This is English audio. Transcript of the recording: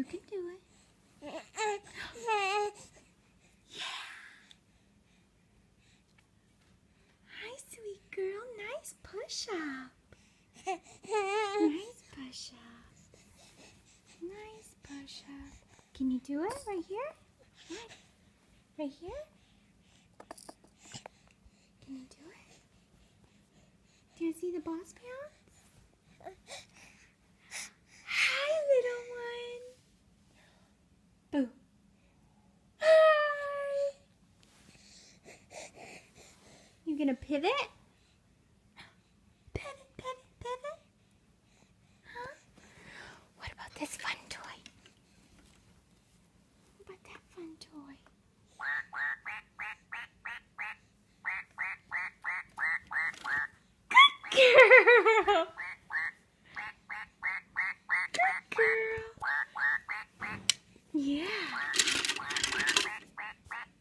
You can do it. Yeah. Hi, sweet girl. Nice push-up. Nice push-up. Nice push-up. Can you do it right here? Right here? Can you do it? Do you see the boss pants? Hi, little one. Boo. Hi. You gonna pivot? Pivot, pivot, pivot. Huh? What about this fun toy? What about that fun toy? Good girl. Good girl. Yeah.